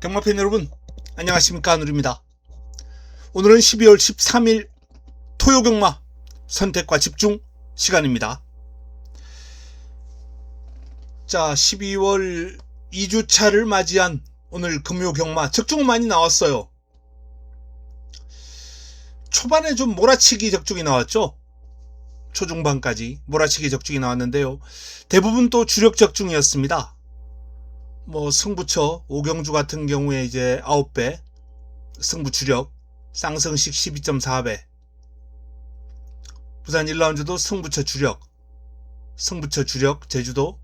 경마팬 여러분, 안녕하십니까. 누리입니다. 오늘은 12월 13일 토요경마 선택과 집중 시간입니다. 자, 12월 2주차를 맞이한 오늘 금요경마 적중은 많이 나왔어요. 초반에 좀 몰아치기 적중이 나왔죠. 초중반까지 몰아치기 적중이 나왔는데요. 대부분 또 주력 적중이었습니다. 승부처 오경주 같은 경우에 이제 9배, 승부 주력, 쌍성식 12.4배, 부산 1라운드도 승부처 주력, 제주도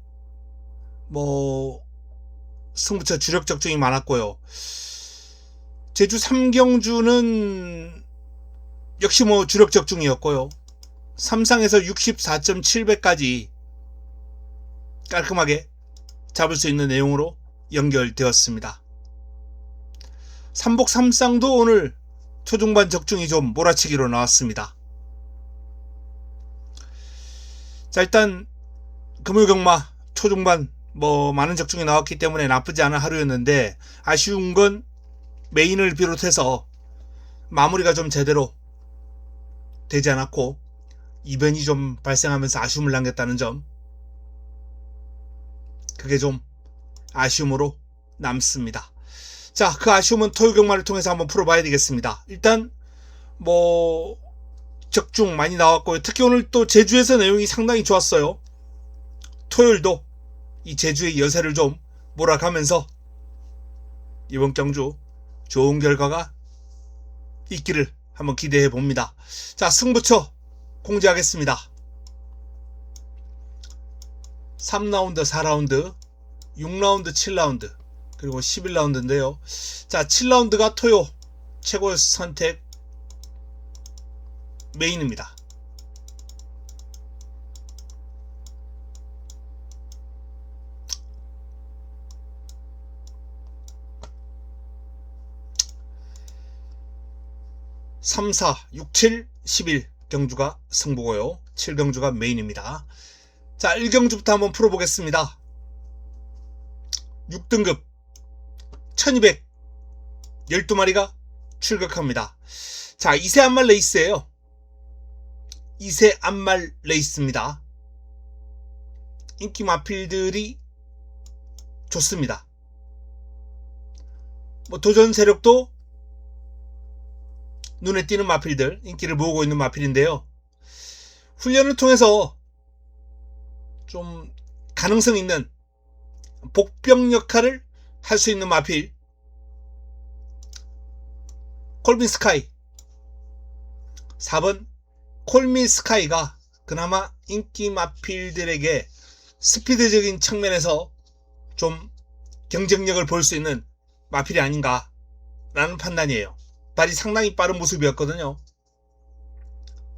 승부처 주력 적중이 많았고요. 제주 3경주는 역시 주력 적중이었고요. 삼상에서 64.7배까지 깔끔하게 잡을 수 있는 내용으로 연결되었습니다. 삼복 삼쌍도 오늘 초중반 적중이 좀 몰아치기로 나왔습니다. 자, 일단 금요경마 초중반 많은 적중이 나왔기 때문에 나쁘지 않은 하루였는데, 아쉬운 건 메인을 비롯해서 마무리가 좀 제대로 되지 않았고 이변이 좀 발생하면서 아쉬움을 남겼다는 점, 그게 좀 아쉬움으로 남습니다. 자, 그 아쉬움은 토요경마를 통해서 한번 풀어봐야 되겠습니다. 일단 적중 많이 나왔고요. 특히 오늘 또 제주에서 내용이 상당히 좋았어요. 토요일도 이 제주의 여세를 좀 몰아가면서 이번 경주 좋은 결과가 있기를 한번 기대해 봅니다. 자, 승부처 공지하겠습니다. 3라운드, 4라운드, 6라운드, 7라운드, 그리고 11라운드인데요. 자, 7라운드가 토요 최고의 선택 메인입니다. (3, 4, 6, 7, 11) 경주가 승부고요. 7경주가 메인입니다. 자, 1경주부터 한번 풀어보겠습니다. 6등급 1200 12마리가 출격합니다. 자, 2세 안말 레이스예요. 2세 안말 레이스입니다. 인기 마필들이 좋습니다. 도전 세력도 눈에 띄는 마필들, 인기를 모으고 있는 마필인데요. 훈련을 통해서 좀 가능성 있는 복병 역할을 할 수 있는 마필, 콜미 스카이 4번 콜미 스카이가 그나마 인기 마필들에게 스피드적인 측면에서 좀 경쟁력을 볼 수 있는 마필이 아닌가 라는 판단이에요. 발이 상당히 빠른 모습이었거든요.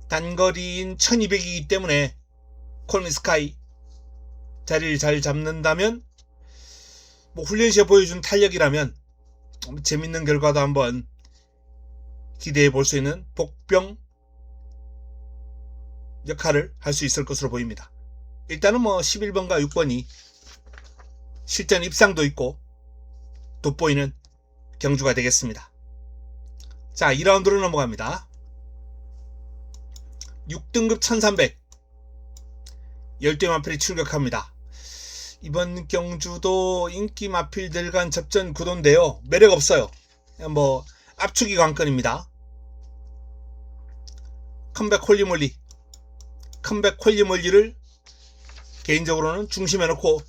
단거리인 1200이기 때문에 콜미 스카이 자리를 잘 잡는다면, 훈련 시에 보여준 탄력이라면 재밌는 결과도 한번 기대해 볼 수 있는 복병 역할을 할 수 있을 것으로 보입니다. 일단은 11번과 6번이 실전 입상도 있고 돋보이는 경주가 되겠습니다. 자, 2라운드로 넘어갑니다. 6등급 1300 10대 마필이 출격합니다. 이번 경주도 인기 마필들 간 접전 구도인데요. 매력 없어요. 압축이 관건입니다. 컴백 홀리몰리를 개인적으로는 중심에 놓고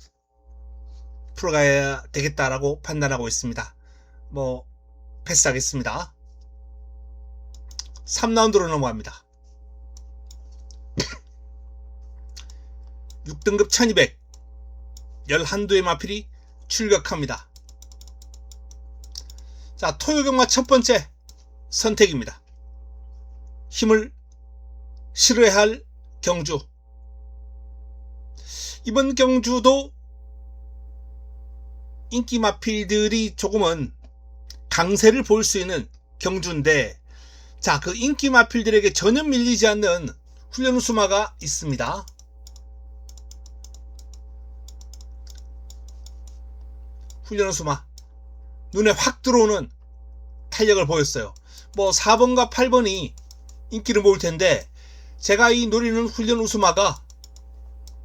풀어가야 되겠다라고 판단하고 있습니다. 패스하겠습니다. 3라운드로 넘어갑니다. 6등급 1200 11두의 마필이 출격합니다. 자, 토요경마 첫 번째 선택입니다. 힘을 실어야 할 경주. 이번 경주도 인기 마필들이 조금은 강세를 볼 수 있는 경주인데, 자, 그 인기 마필들에게 전혀 밀리지 않는 훈련 우수마가 있습니다. 훈련 우수마 눈에 확 들어오는 탄력을 보였어요. 뭐 4번과 8번이 인기를 모을 텐데 제가 이 노리는 훈련 우스마가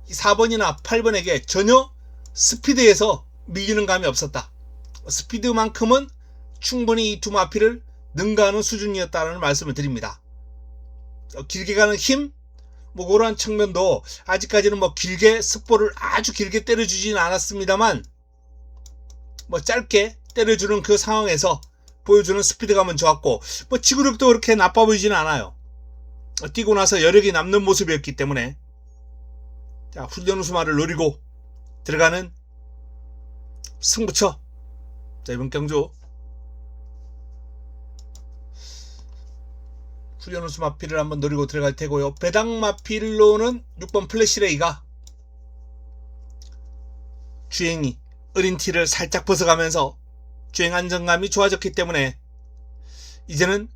4번이나 8번에게 전혀 스피드에서 밀리는 감이 없었다. 스피드만큼은 충분히 이 두 마필을 능가하는 수준이었다는 말씀을 드립니다. 길게 가는 힘, 뭐 그러한 측면도 아직까지는 뭐 길게 습보를 아주 길게 때려주지는 않았습니다만 뭐 짧게 때려주는 그 상황에서 보여주는 스피드감은 좋았고 뭐 지구력도 그렇게 나빠 보이지는 않아요. 뛰고 나서 여력이 남는 모습이었기 때문에 자, 훈련 우스마를 노리고 들어가는 승부처. 자, 이번 경주 훈련 우스 마필을 한번 노리고 들어갈 테고요. 배당 마필로는 6번 플래시레이가 주행이 어린 티를 살짝 벗어가면서 주행 안정감이 좋아졌기 때문에 이제는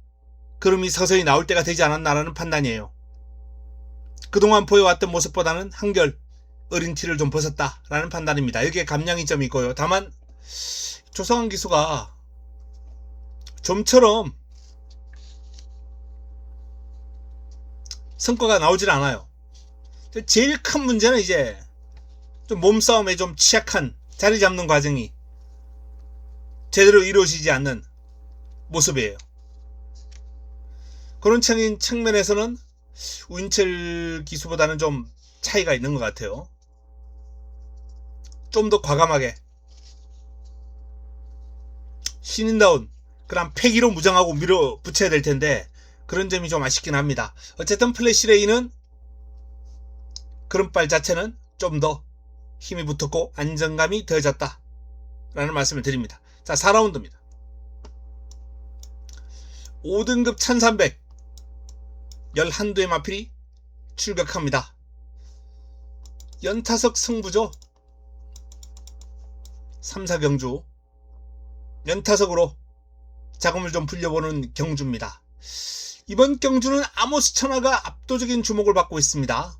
걸음이 서서히 나올 때가 되지 않았나라는 판단이에요. 그동안 보여왔던 모습보다는 한결 어린 티를 좀 벗었다라는 판단입니다. 여기에 감량이 좀 있고요. 다만 조성환 기수가 좀처럼 성과가 나오질 않아요. 제일 큰 문제는 이제 좀 몸싸움에 좀 취약한 자리 잡는 과정이 제대로 이루어지지 않는 모습이에요. 그런 측면에서는 우인철 기수보다는 좀 차이가 있는 것 같아요. 좀 더 과감하게 신인다운 그런 패기로 무장하고 밀어붙여야 될 텐데 그런 점이 좀 아쉽긴 합니다. 어쨌든 플래시레이는 걸음발 자체는 좀 더 힘이 붙었고 안정감이 더해졌다 라는 말씀을 드립니다. 자, 4라운드입니다. 5등급 1300 11두의 마필이 출격합니다. 연타석 승부죠. 3, 4경주 연타석으로 자금을 좀 불려보는 경주입니다. 이번 경주는 아모스 천하가 압도적인 주목을 받고 있습니다.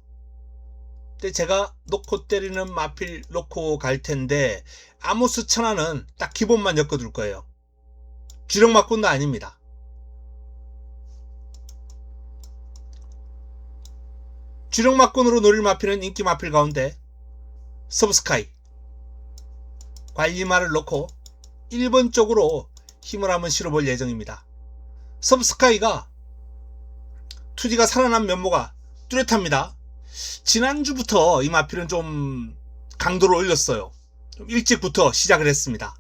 근데 제가 놓고 때리는 마필 놓고 갈 텐데 아모스 천하는 딱 기본만 엮어둘 거예요. 주력 막군도 아닙니다. 주력 막군으로 노릴 마필은 인기 마필 가운데 서브스카이 관리마를 놓고 1번 쪽으로 힘을 한번 실어볼 예정입니다. 서브스카이가 투지가 살아난 면모가 뚜렷합니다. 지난주부터 이 마필은 좀 강도를 올렸어요. 좀 일찍부터 시작을 했습니다.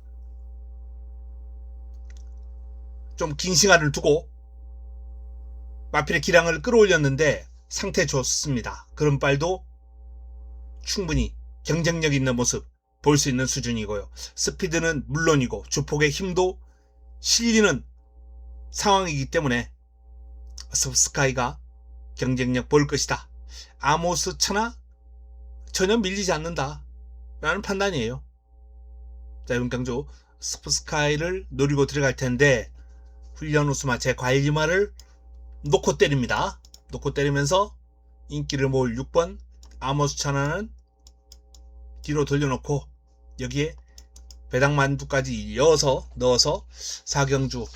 좀 긴 시간을 두고 마필의 기량을 끌어올렸는데 상태 좋습니다. 걸음발도 충분히 경쟁력 있는 모습 볼 수 있는 수준이고요. 스피드는 물론이고 주폭의 힘도 실리는 상황이기 때문에 서브스카이가 경쟁력 볼 것이다. 아모스 천하 전혀 밀리지 않는다 라는 판단이에요. 자, 이번 경주 서브스카이를 노리고 들어갈 텐데 훈련 우스마 제 관리마를 놓고 때립니다. 놓고 때리면서 인기를 모을 6번 아모스 천하는 뒤로 돌려놓고 여기에 배당만두까지 넣어서 4경주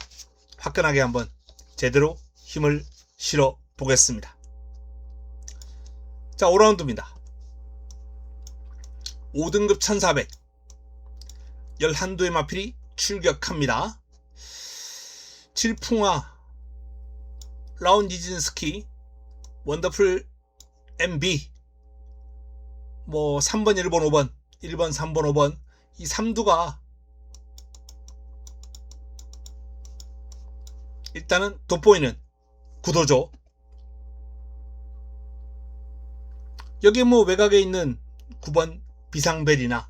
화끈하게 한번 제대로 힘을 실어 보겠습니다. 자, 5라운드입니다. 5등급 1400 11두의 마필이 출격합니다. 질풍화 라운디진스키 원더풀 MB 뭐 3번 1번 5번 1번 3번 5번 이 3두가 일단은 돋보이는 구도죠. 여기 뭐 외곽에 있는 9번 비상벨이나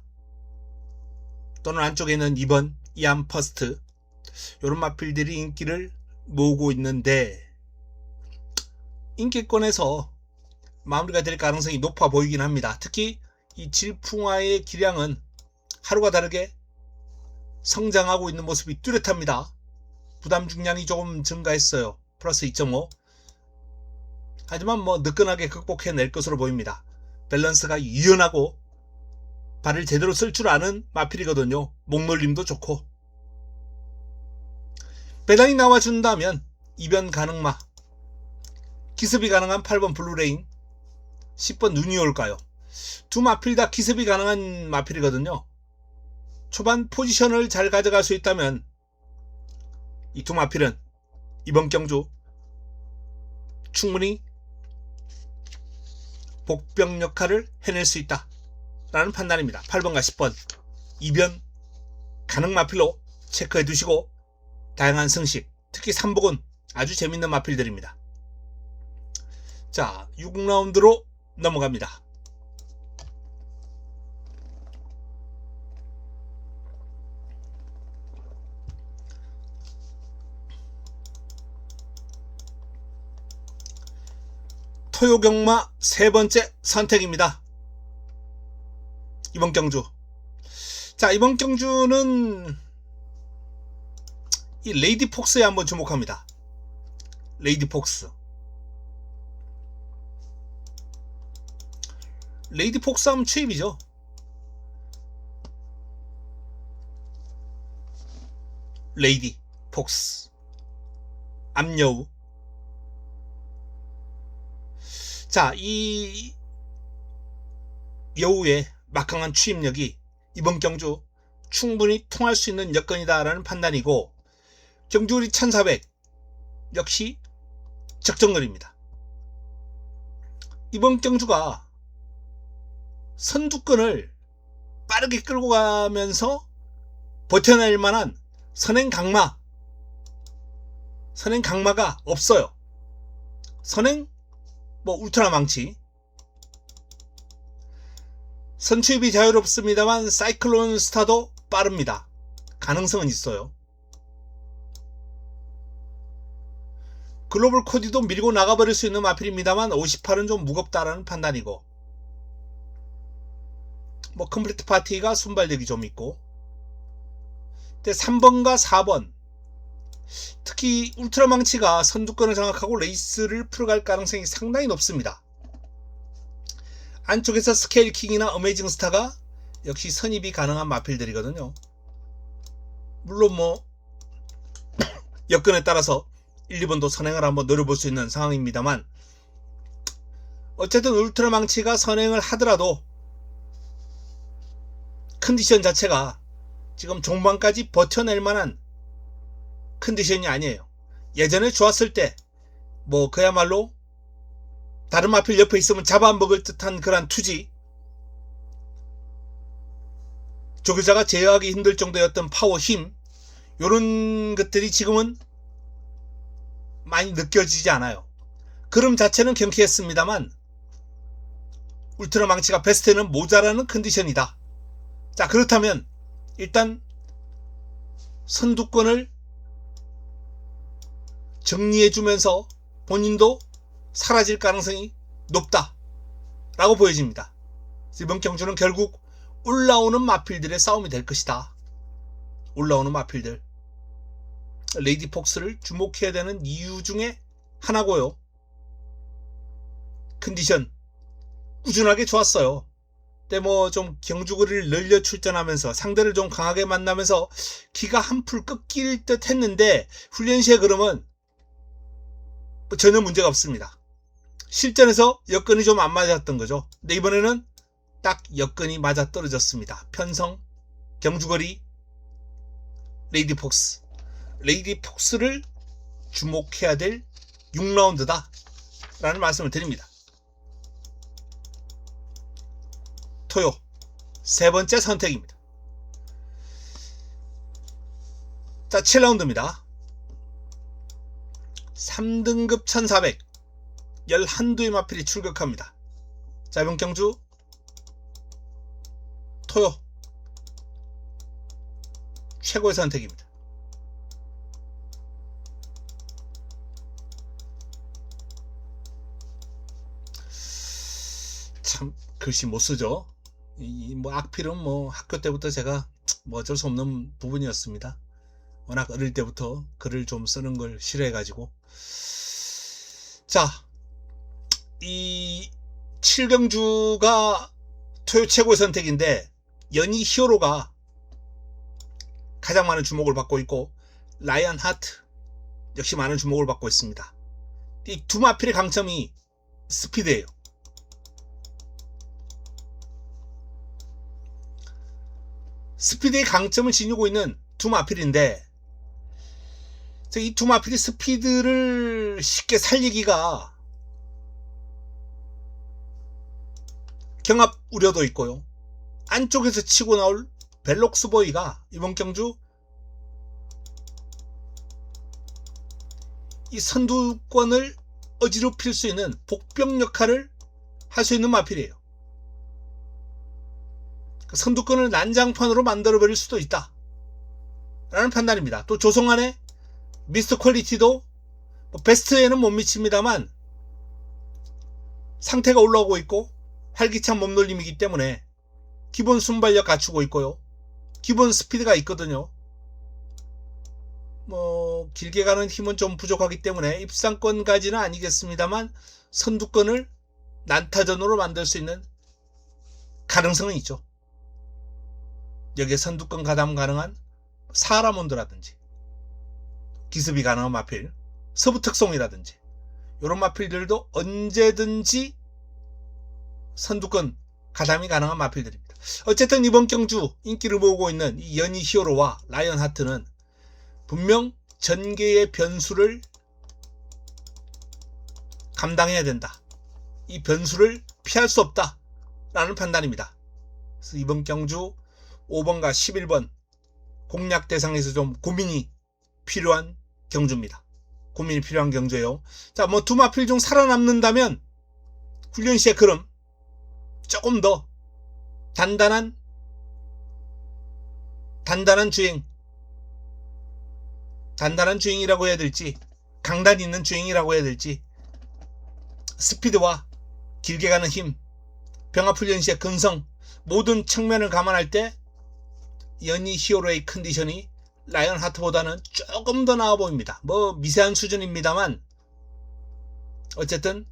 또는 안쪽에 있는 2번 이암 퍼스트 이런 마필들이 인기를 모으고 있는데 인기권에서 마무리가 될 가능성이 높아 보이긴 합니다. 특히 이 질풍화의 기량은 하루가 다르게 성장하고 있는 모습이 뚜렷합니다. 부담 중량이 조금 증가했어요. 플러스 2.5. 하지만 뭐 느끈하게 극복해낼 것으로 보입니다. 밸런스가 유연하고 발을 제대로 쓸 줄 아는 마필이거든요. 목놀림도 좋고 배당이 나와준다면 이변 가능마, 기습이 가능한 8번 블루레인, 10번 눈이 올까요? 두 마필 다 기습이 가능한 마필이거든요. 초반 포지션을 잘 가져갈 수 있다면 이 두 마필은 이번 경주 충분히 복병 역할을 해낼 수 있다 라는 판단입니다. 8번과 10번 이변 가능 마필로 체크해 두시고 다양한 승식, 특히 3복은 아주 재밌는 마필들입니다. 자, 6라운드로 넘어갑니다. 토요경마 세 번째 선택입니다. 이번 경주. 자, 이번 경주는 이 레이디 폭스에 한번 주목합니다. 레이디 폭스. 레이디 폭스 하면 추입이죠. 레이디 폭스. 암여우. 자, 이 여우의 막강한 추임력이 이번 경주 충분히 통할 수 있는 여건이다라는 판단이고, 경주거리 1400 역시 적정거리입니다. 이번 경주가 선두권을 빠르게 끌고 가면서 버텨낼 만한 선행 강마가 없어요. 선행 울트라 망치, 선추입이 자유롭습니다만 사이클론 스타도 빠릅니다. 가능성은 있어요. 글로벌 코디도 밀고 나가버릴 수 있는 마필입니다만 58은 좀 무겁다라는 판단이고, 컴플리트 파티가 순발력이 좀 있고, 근데 3번과 4번 특히 울트라 망치가 선두권을 장악하고 레이스를 풀어갈 가능성이 상당히 높습니다. 안쪽에서 스케일 킹이나 어메이징 스타가 역시 선입이 가능한 마필들이거든요. 물론 여건에 따라서 1, 2번도 선행을 한번 노려볼 수 있는 상황입니다만, 어쨌든 울트라 망치가 선행을 하더라도 컨디션 자체가 지금 종반까지 버텨낼 만한 컨디션이 아니에요. 예전에 좋았을 때 그야말로 다른 마필 옆에 있으면 잡아먹을 듯한 그런 투지, 조교자가 제어하기 힘들 정도였던 파워, 힘, 요런 것들이 지금은 많이 느껴지지 않아요. 그럼 자체는 경쾌했습니다만 울트라 망치가 베스트는 모자라는 컨디션이다. 자, 그렇다면 일단 선두권을 정리해주면서 본인도 사라질 가능성이 높다라고 보여집니다. 이번 경주는 결국 올라오는 마필들의 싸움이 될 것이다. 올라오는 마필들. 레이디 폭스를 주목해야 되는 이유 중에 하나고요. 컨디션 꾸준하게 좋았어요. 근데 좀 경주거리를 늘려 출전하면서 상대를 좀 강하게 만나면서 기가 한풀 꺾일 듯 했는데 훈련 시에 그러면 전혀 문제가 없습니다. 실전에서 여건이 좀 안 맞았던 거죠. 근데 이번에는 딱 여건이 맞아 떨어졌습니다. 편성, 경주거리, 레이디 폭스. 레이디 폭스를 주목해야 될 6라운드다 라는 말씀을 드립니다. 토요 세 번째 선택입니다. 자, 7라운드입니다. 3등급 1400 11두의 마필이 출격합니다. 자, 이번 경주 토요 최고의 선택입니다. 참 글씨 못 쓰죠. 악필은 학교 때부터 제가 어쩔 수 없는 부분이었습니다. 워낙 어릴 때부터 글을 좀 쓰는 걸 싫어해가지고. 자, 이 7경주가 토요 최고의 선택인데 연희 히어로가 가장 많은 주목을 받고 있고, 라이언 하트, 역시 많은 주목을 받고 있습니다. 이 두 마필의 강점이 스피드예요. 스피드의 강점을 지니고 있는 두 마필인데 이 두 마필이 스피드를 쉽게 살리기가 경합 우려도 있고요. 안쪽에서 치고 나올 벨록스보이가 이번 경주 이 선두권을 어지럽힐 수 있는 복병 역할을 할 수 있는 마필이에요. 선두권을 난장판으로 만들어버릴 수도 있다 라는 판단입니다. 또 조성환의 미스터 퀄리티도 베스트에는 못 미칩니다만 상태가 올라오고 있고 활기찬 몸놀림이기 때문에 기본 순발력 갖추고 있고요. 기본 스피드가 있거든요. 길게 가는 힘은 좀 부족하기 때문에 입상권까지는 아니겠습니다만 선두권을 난타전으로 만들 수 있는 가능성은 있죠. 여기에 선두권 가담 가능한 사라몬드라든지 기습이 가능한 마필, 서부특송이라든지 이런 마필들도 언제든지 선두권 가담이 가능한 마필들입니다. 어쨌든 이번 경주 인기를 모으고 있는 이 연희 히어로와 라이언 하트는 분명 전개의 변수를 감당해야 된다. 이 변수를 피할 수 없다 라는 판단입니다. 그래서 이번 경주 5번과 11번 공략 대상에서 좀 고민이 필요한 경주입니다. 고민이 필요한 경주예요. 자, 두 마필 중 살아남는다면 훈련 시의 그럼 조금 더 단단한 주행이라고 해야 될지 강단 있는 주행이라고 해야 될지 스피드와 길게 가는 힘, 병합훈련 시의 근성 모든 측면을 감안할 때 연희 히어로의 컨디션이 라이언 하트보다는 조금 더 나아 보입니다. 미세한 수준입니다만 어쨌든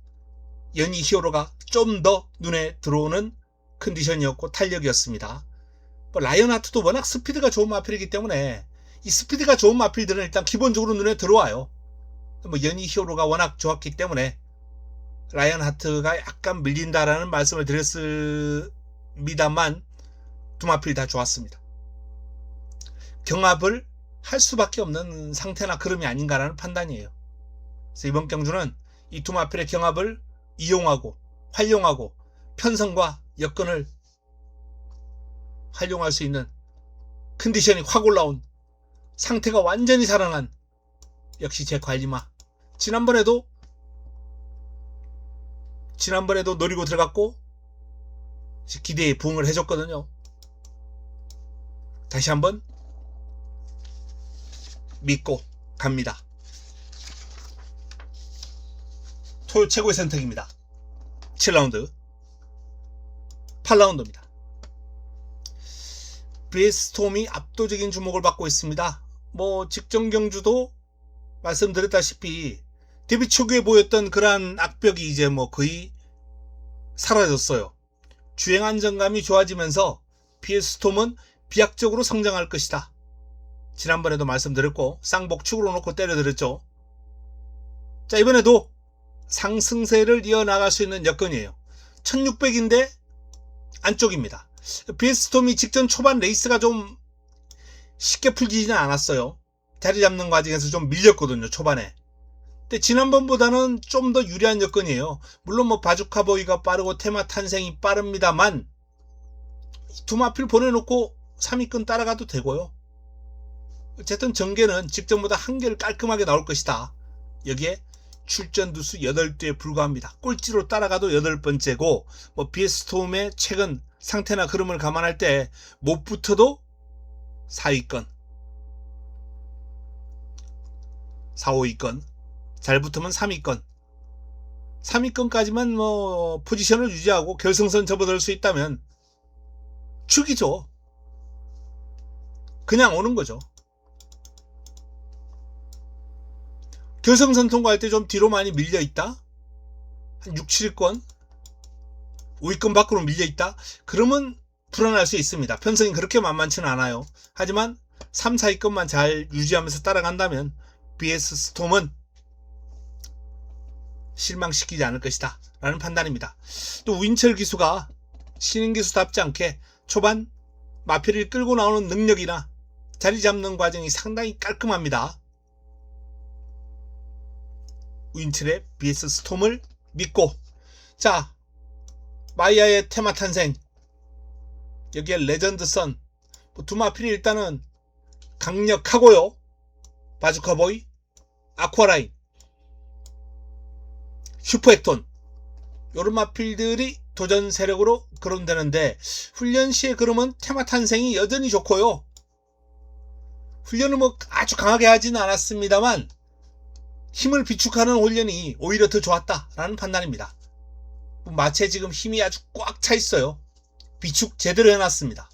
연희 히어로가 좀 더 눈에 들어오는 컨디션이었고 탄력이었습니다. 라이언 하트도 워낙 스피드가 좋은 마필이기 때문에 이 스피드가 좋은 마필들은 일단 기본적으로 눈에 들어와요. 연희 히어로가 워낙 좋았기 때문에 라이언 하트가 약간 밀린다라는 말씀을 드렸습니다만 두 마필이 다 좋았습니다. 경합을 할 수밖에 없는 상태나 그름이 아닌가라는 판단이에요. 그래서 이번 경주는 이 두 마필의 경합을 이용하고 활용하고 편성과 여건을 활용할 수 있는 컨디션이 확 올라온 상태가 완전히 살아난 역시 제 관리마. 지난번에도 노리고 들어갔고 기대에 부응을 해줬거든요. 다시 한번 믿고 갑니다. 토요 최고의 선택입니다. 7라운드 8라운드입니다. 브레이스톰이 압도적인 주목을 받고 있습니다. 직전 경주도 말씀드렸다시피 데뷔 초기에 보였던 그러한 악벽이 이제 거의 사라졌어요. 주행 안정감이 좋아지면서 BS톰은 비약적으로 성장할 것이다. 지난번에도 말씀드렸고 쌍복축으로 놓고 때려드렸죠. 자, 이번에도 상승세를 이어나갈 수 있는 여건이에요. 1600인데 안쪽입니다. BS톰이 직전 초반 레이스가 좀 쉽게 풀리지는 않았어요. 자리 잡는 과정에서 좀 밀렸거든요, 초반에. 근데 지난번보다는 좀 더 유리한 여건이에요. 물론 바주카보이가 빠르고 테마 탄생이 빠릅니다만 두 마필 보내놓고 3위권 따라가도 되고요. 어쨌든 전개는 직전보다 한 개를 깔끔하게 나올 것이다. 여기에 출전 두수 8두에 불과합니다. 꼴찌로 따라가도 8번째고 BS톰의 최근 상태나 흐름을 감안할 때 못 붙어도 4위권 4, 5위권 잘 붙으면 3위권 3위권까지만 포지션을 유지하고 결승선 접어들 수 있다면 축이죠. 그냥 오는 거죠. 결승선 통과할 때 좀 뒤로 많이 밀려있다? 한 6, 7위권? 5위권 밖으로 밀려있다? 그러면 불안할 수 있습니다. 편성이 그렇게 만만치는 않아요. 하지만 3, 4위권만 잘 유지하면서 따라간다면 BS 스톰은 실망시키지 않을 것이다 라는 판단입니다. 또 우인철 기수가 신인 기수답지 않게 초반 마필을 끌고 나오는 능력이나 자리 잡는 과정이 상당히 깔끔합니다. 우인철의 BS 스톰을 믿고, 자, 마이야의 테마 탄생, 여기에 레전드 선, 두 마필이 일단은 강력하고요. 바주카보이, 아쿠아라인, 슈퍼액톤, 요런 마필들이 도전 세력으로 거론되는데, 훈련 시의 그름은 테마 탄생이 여전히 좋고요. 훈련을 뭐 아주 강하게 하지는 않았습니다만 힘을 비축하는 훈련이 오히려 더 좋았다라는 판단입니다. 마체 지금 힘이 아주 꽉 차 있어요. 비축 제대로 해놨습니다.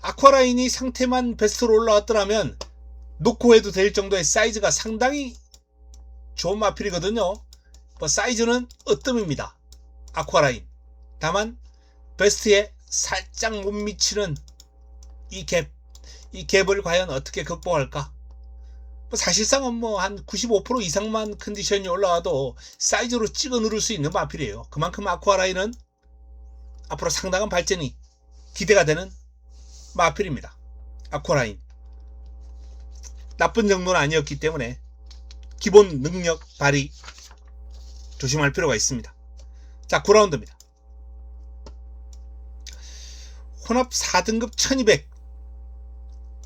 아쿠아라인이 상태만 베스트로 올라왔더라면 놓고 해도 될 정도의 사이즈가 상당히 좋은 마필이거든요. 뭐 사이즈는 으뜸입니다. 아쿠아라인. 다만 베스트에 살짝 못 미치는 이 갭을 과연 어떻게 극복할까? 사실상은 뭐 한 95% 이상만 컨디션이 올라와도 사이즈로 찍어 누를 수 있는 마필이에요. 그만큼 아쿠아라인은 앞으로 상당한 발전이 기대가 되는 마필입니다. 아쿠아라인. 나쁜 정도는 아니었기 때문에 기본 능력 발휘 조심할 필요가 있습니다. 자, 9라운드입니다. 혼합 4등급 1200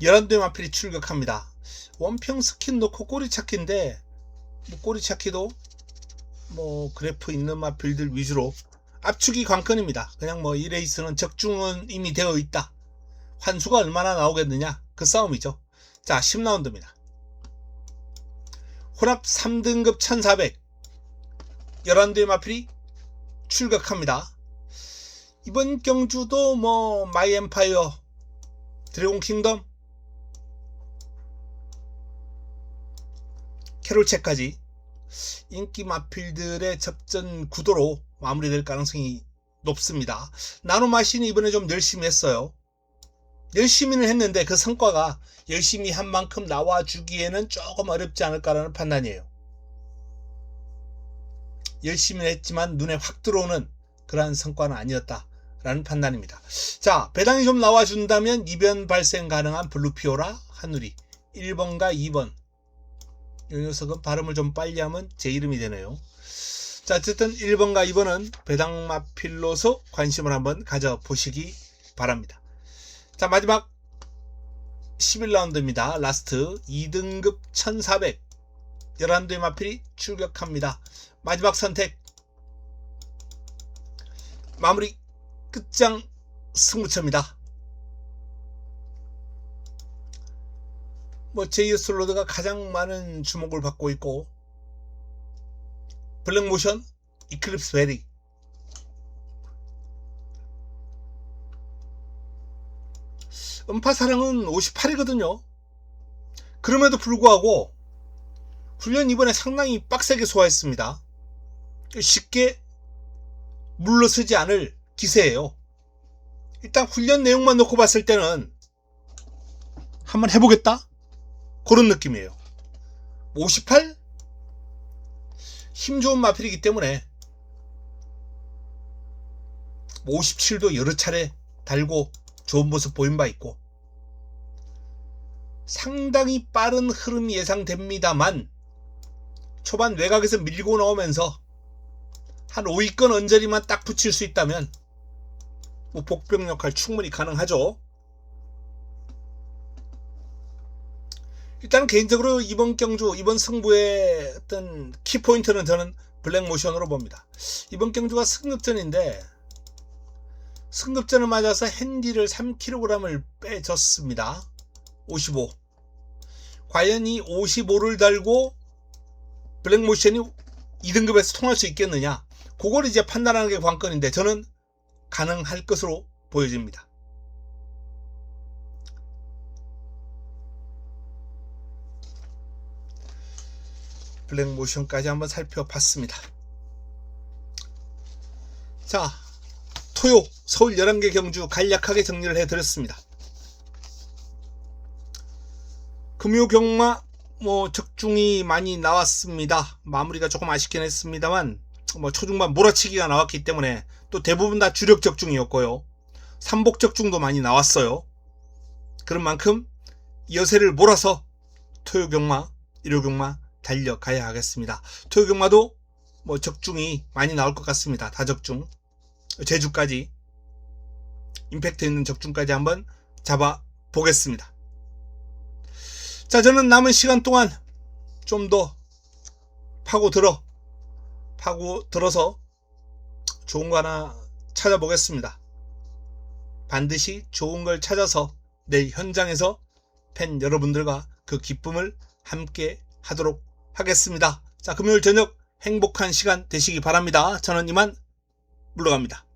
11대 마필이 출격합니다. 원평 스킨 놓고 꼬리찾기인데, 뭐 꼬리찾기도 뭐 그래프 있는 마필들 위주로 압축이 관건입니다. 그냥 뭐 이 레이스는 적중은 이미 되어 있다. 환수가 얼마나 나오겠느냐, 그 싸움이죠. 자, 10라운드입니다. 혼합 3등급 1400 11대 마필이 출격합니다. 이번 경주도 뭐 마이 엠파이어, 드래곤 킹덤, 캐롤체까지 인기 마필들의 접전 구도로 마무리될 가능성이 높습니다. 나노마신이 이번에 좀 열심히 했어요. 열심히는 했는데 그 성과가 열심히 한 만큼 나와주기에는 조금 어렵지 않을까라는 판단이에요. 열심히 했지만 눈에 확 들어오는 그러한 성과는 아니었다라는 판단입니다. 자, 배당이 좀 나와준다면 이변 발생 가능한 블루피오라, 한누리 1번과 2번. 이 녀석은 발음을 좀 빨리 하면 제 이름이 되네요. 자, 어쨌든 1번과 2번은 배당 마필로서 관심을 한번 가져보시기 바랍니다. 자, 마지막 11라운드입니다. 라스트 2등급 1400 11대 마필이 출격합니다. 마지막 선택, 마무리 끝장 승부처입니다. 뭐 제이어스 로드가 가장 많은 주목을 받고 있고, 블랙모션, 이클립스 베리, 음파사랑은 58이거든요. 그럼에도 불구하고 훈련 이번에 상당히 빡세게 소화했습니다. 쉽게 물러서지 않을 기세예요. 일단 훈련 내용만 놓고 봤을 때는 한번 해보겠다, 그런 느낌이에요. 58? 힘 좋은 마필이기 때문에 57도 여러 차례 달고 좋은 모습 보인 바 있고, 상당히 빠른 흐름이 예상됩니다만 초반 외곽에서 밀고 나오면서 한 5위권 언저리만 딱 붙일 수 있다면 뭐 복병 역할 충분히 가능하죠. 일단 개인적으로 이번 경주, 이번 승부의 어떤 키포인트는 저는 블랙모션으로 봅니다. 이번 경주가 승급전인데 승급전을 맞아서 핸디를 3kg을 빼줬습니다. 55. 과연 이 55를 달고 블랙모션이 2등급에서 통할 수 있겠느냐, 그걸 이제 판단하는 게 관건인데 저는 가능할 것으로 보여집니다. 블랙모션까지 한번 살펴봤습니다. 자, 토요 서울 11개 경주 간략하게 정리를 해드렸습니다. 금요 경마 뭐 적중이 많이 나왔습니다. 마무리가 조금 아쉽긴 했습니다만 뭐 초중반 몰아치기가 나왔기 때문에 또 대부분 다 주력 적중이었고요. 삼복 적중도 많이 나왔어요. 그런 만큼 여세를 몰아서 토요경마, 일요경마 달려가야 하겠습니다. 토요경마도 뭐 적중이 많이 나올 것 같습니다. 다적중, 제주까지 임팩트 있는 적중까지 한번 잡아 보겠습니다. 자, 저는 남은 시간 동안 좀 더 파고들어서 좋은 거 하나 찾아보겠습니다. 반드시 좋은 걸 찾아서 내일 현장에서 팬 여러분들과 그 기쁨을 함께 하도록 하겠습니다. 자, 금요일 저녁 행복한 시간 되시기 바랍니다. 저는 이만 물러갑니다.